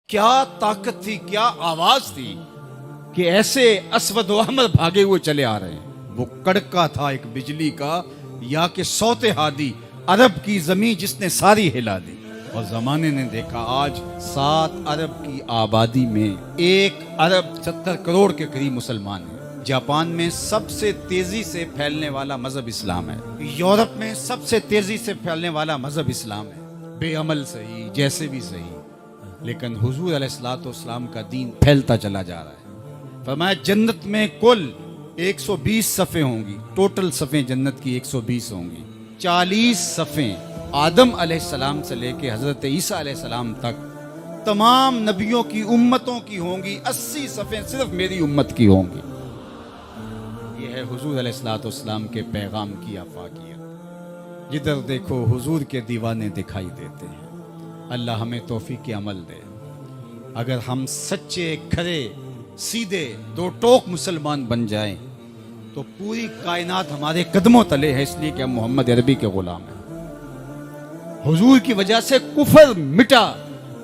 کیا طاقت تھی، کیا آواز تھی کہ ایسے اسود و احمر بھاگے ہوئے چلے آ رہے ہیں۔ وہ کڑکا تھا ایک بجلی کا، یا کہ صوت ہادی، عرب کی زمین جس نے ساری ہلا دی۔ اور زمانے نے دیکھا آج 7 ارب کی آبادی میں 1 ارب 70 کروڑ کے قریب مسلمان ہیں۔ جاپان میں سب سے تیزی سے پھیلنے والا مذہب اسلام ہے، یورپ میں سب سے تیزی سے پھیلنے والا مذہب اسلام ہے۔ بے عمل صحیح، جیسے بھی صحیح، لیکن حضور علیہ الصلوۃ والسلام کا دین پھیلتا چلا جا رہا ہے۔ فرمایا جنت میں کل 120 صفیں ہوں گی، ٹوٹل صفیں جنت کی 120 ہوں گی۔ 40 صفیں آدم علیہ السلام سے لے کے حضرت عیسیٰ علیہ السلام تک تمام نبیوں کی امتوں کی ہوں گی۔ 80 صفیں صرف میری امت کی ہوں گی۔ یہ ہے حضور علیہ الصلوۃ والسلام کے پیغام کی آفاقیت۔ جدھر دیکھو حضور کے دیوانے دکھائی دیتے ہیں۔ اللہ ہمیں توفیق عمل دے۔ اگر ہم سچے، کھرے، سیدھے، دو ٹوک مسلمان بن جائیں تو پوری کائنات ہمارے قدموں تلے ہے، اس لیے کہ ہم محمد عربی کے غلام ہیں۔ حضور کی وجہ سے کفر مٹا،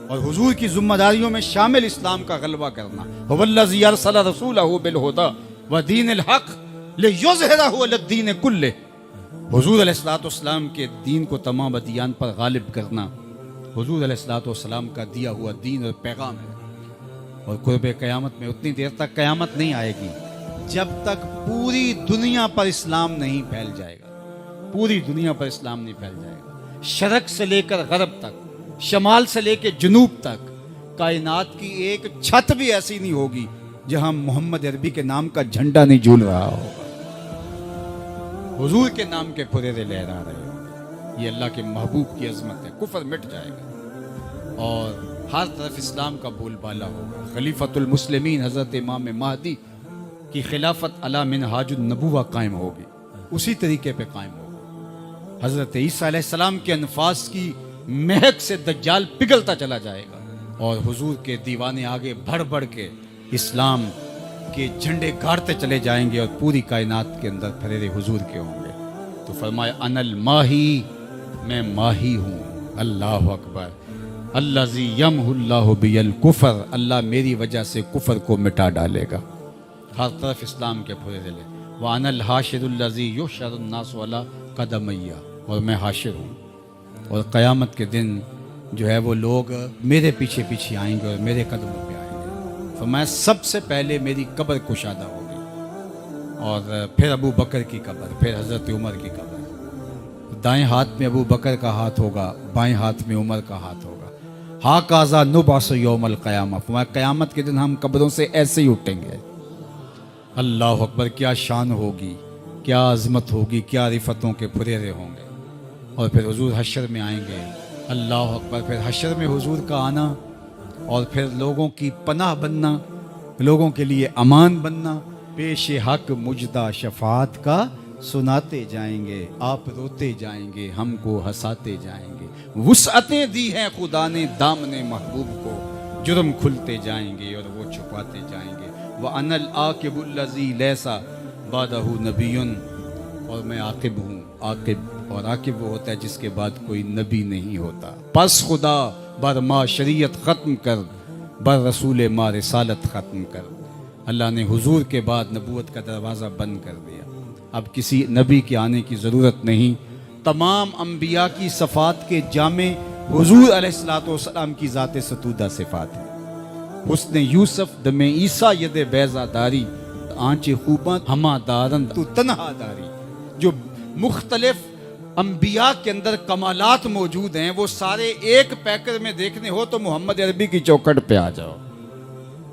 اور حضور کی ذمہ داریوں میں شامل اسلام کا غلبہ کرنا۔ هو الذی ارسل رسولہ بالہدی ودین الحق لیظہرہ علی الدین کلہ۔ حضور علیہ الصلوۃ والسلام کے دین کو تمام ادیان پر غالب کرنا حضور علیہ الصلوۃ والسلام کا دیا ہوا دین اور پیغام ہے۔ اور قرب قیامت میں اتنی دیر تک قیامت نہیں آئے گی جب تک پوری دنیا پر اسلام نہیں پھیل جائے گا۔ پوری دنیا پر اسلام نہیں پھیل جائے گا۔ شرق سے لے کر غرب تک، شمال سے لے کے جنوب تک، کائنات کی ایک چھت بھی ایسی نہیں ہوگی جہاں محمد عربی کے نام کا جھنڈا نہیں جھول رہا ہوگا، حضور کے نام کے پھریرے لہرا رہے ہوں۔ یہ اللہ کے محبوب کی عظمت ہے۔ کفر مٹ جائے گا اور ہر طرف اسلام کا بول بالا ہوگا۔ خلیفۃ المسلمین حضرت امام مہدی کی خلافت علی منہاج النبوہ قائم ہوگی، اسی طریقے پہ قائم ہوگی۔ حضرت عیسیٰ علیہ السلام کے انفاس کی مہک سے دجال پگھلتا چلا جائے گا، اور حضور کے دیوانے آگے بڑھ بڑھ کے اسلام کے جھنڈے گاڑتے چلے جائیں گے، اور پوری کائنات کے اندر پھریرے حضور کے ہوں گے۔ تو فرمایا انا الماہی، میں ماہی ہوں۔ اللہ اکبر۔ الذی یمحو اللہ بی الکفر، اللہ میری وجہ سے کفر کو مٹا ڈالے گا۔ ہر طرف اسلام کے پھریرے لے۔ وانا الحاشر الذی یحشر الناس علی قدمی، اور میں حاشر ہوں، اور قیامت کے دن جو ہے وہ لوگ میرے پیچھے پیچھے آئیں گے اور میرے قدموں پہ آئیں گے۔ تو میں سب سے پہلے میری قبر کشادہ ہوگی، اور پھر ابو بکر کی قبر، پھر حضرت عمر کی قبر۔ دائیں ہاتھ میں ابو بکر کا ہاتھ ہوگا، بائیں ہاتھ میں عمر کا ہاتھ ہوگا۔ ھاکذا نبعث یوم القیامہ، فرمایا قیامت کے دن ہم قبروں سے ایسے ہی اٹھیں گے۔ اللہ اکبر، کیا شان ہوگی، کیا عظمت ہوگی، کیا رفتوں کے پھریرے ہوں گے۔ اور پھر حضور حشر میں آئیں گے۔ اللہ اکبر، پھر حشر میں حضور کا آنا، اور پھر لوگوں کی پناہ بننا، لوگوں کے لیے امان بننا۔ پیش حق مجدہ شفاعت کا سناتے جائیں گے، آپ روتے جائیں گے، ہم کو ہنساتے جائیں گے۔ وسعتیں دی ہیں خدا نے دامن محبوب کو، جرم کھلتے جائیں گے اور وہ چھپاتے جائیں گے۔ وَأَنَا الْعَاقِبُ الَّذِي لَيْسَ بَعْدَهُ نَبِيٌّ، اور میں عاقب ہوں۔ عاقب، اور عاقب وہ ہوتا ہے جس کے بعد کوئی نبی نہیں ہوتا۔ پس خدا بر ما شریعت ختم کر، بر رسول ما رسالت ختم کر۔ اللہ نے حضور کے بعد نبوت کا دروازہ بند کر دیا، اب کسی نبی کے آنے کی ضرورت نہیں۔ تمام انبیاء کی صفات کے جامع حضور علیہ الصلوۃ والسلام کی ذات ستودہ صفات ہیں۔ حسن یوسف دم عیسیٰ ید بیضا داری، آنچ خوباں ہما دارند تو تنہا داری۔ جو مختلف انبیاء کے اندر کمالات موجود ہیں، وہ سارے ایک پیکر میں دیکھنے ہو تو محمد عربی کی چوکھٹ پہ آ جاؤ۔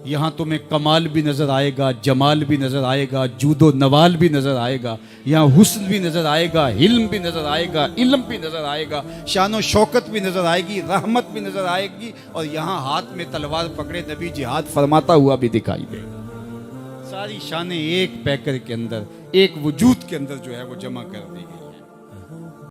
یہاں تمہیں کمال بھی نظر آئے گا، جمال بھی نظر آئے گا، جود و نوال بھی نظر آئے گا، یہاں حسن بھی نظر آئے گا، حلم بھی نظر آئے گا، علم بھی نظر آئے گا، شان و شوکت بھی نظر آئے گی، رحمت بھی نظر آئے گی، اور یہاں ہاتھ میں تلوار پکڑے نبی جہاد فرماتا ہوا بھی دکھائی دے گا۔ ساری شانیں ایک پیکر کے اندر، ایک وجود کے اندر جو ہے وہ جمع کر دی گئی۔